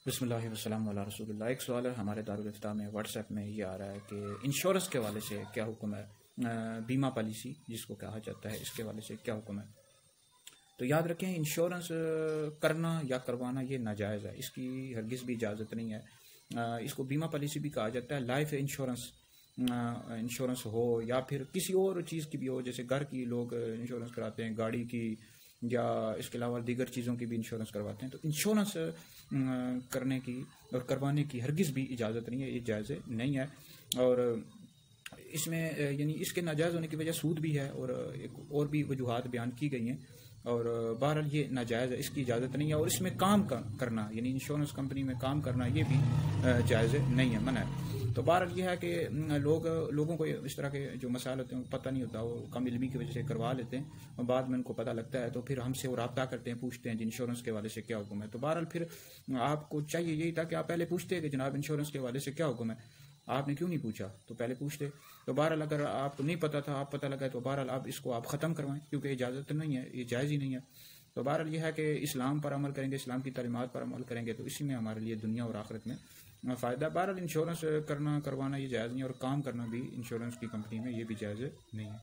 بسم اللہ وسلم علی رسول اللہ۔ ایک سوال ہے ہمارے دارالفتاح میں واٹس ایپ میں، یہ آ رہا ہے کہ انشورنس کے حوالے سے کیا حکم ہے، بیمہ پالیسی جس کو کہا جاتا ہے، اس کے حوالے سے کیا حکم ہے؟ تو یاد رکھیں، انشورنس کرنا یا کروانا یہ ناجائز ہے، اس کی ہرگز بھی اجازت نہیں ہے۔ اس کو بیمہ پالیسی بھی کہا جاتا ہے۔ لائف انشورنس ہو یا پھر کسی اور چیز کی بھی ہو، جیسے گھر کی لوگ انشورنس کراتے ہیں، گاڑی کی، یا اس کے علاوہ دیگر چیزوں کی بھی انشورنس کرواتے ہیں۔ تو انشورنس کرنے کی اور کروانے کی ہرگز بھی اجازت نہیں ہے، یہ جائز نہیں ہے۔ اور اس میں یعنی اس کے ناجائز ہونے کی وجہ سود بھی ہے، اور ایک اور بھی وجوہات بیان کی گئی ہیں، اور بہرحال یہ ناجائز ہے، اس کی اجازت نہیں ہے۔ اور اس میں کام کرنا، یعنی انشورنس کمپنی میں کام کرنا، یہ بھی جائز نہیں ہے، منع ہے۔ تو بہرحال یہ ہے کہ لوگوں کو اس طرح کے جو مسائل ہوتے ہیں پتہ نہیں ہوتا، وہ کم علمی کی وجہ سے کروا لیتے ہیں، اور بعد میں ان کو پتہ لگتا ہے تو پھر ہم سے وہ رابطہ کرتے ہیں، پوچھتے ہیں انشورنس کے حوالے سے کیا حکم ہے۔ تو بہرحال پھر آپ کو چاہیے یہی تھا کہ آپ پہلے پوچھتے کہ جناب انشورنس کے حوالے سے کیا حکم ہے، آپ نے کیوں نہیں پوچھا؟ تو پہلے پوچھتے۔ تو بہرحال اگر آپ کو نہیں پتہ تھا، آپ پتہ لگا، تو بہرحال آپ اس کو آپ ختم کروائیں، کیونکہ اجازت نہیں ہے، یہ جائز ہی نہیں ہے۔ تو بہرحال یہ ہے کہ اسلام پر عمل کریں گے، اسلام کی تعلیمات پر عمل کریں گے، تو اسی میں ہمارے لیے دنیا اور آخرت میں فائدہ۔ بہرحال انشورنس کروانا یہ جائز نہیں ہے، اور کام کرنا بھی انشورنس کی کمپنی میں یہ بھی جائز نہیں ہے۔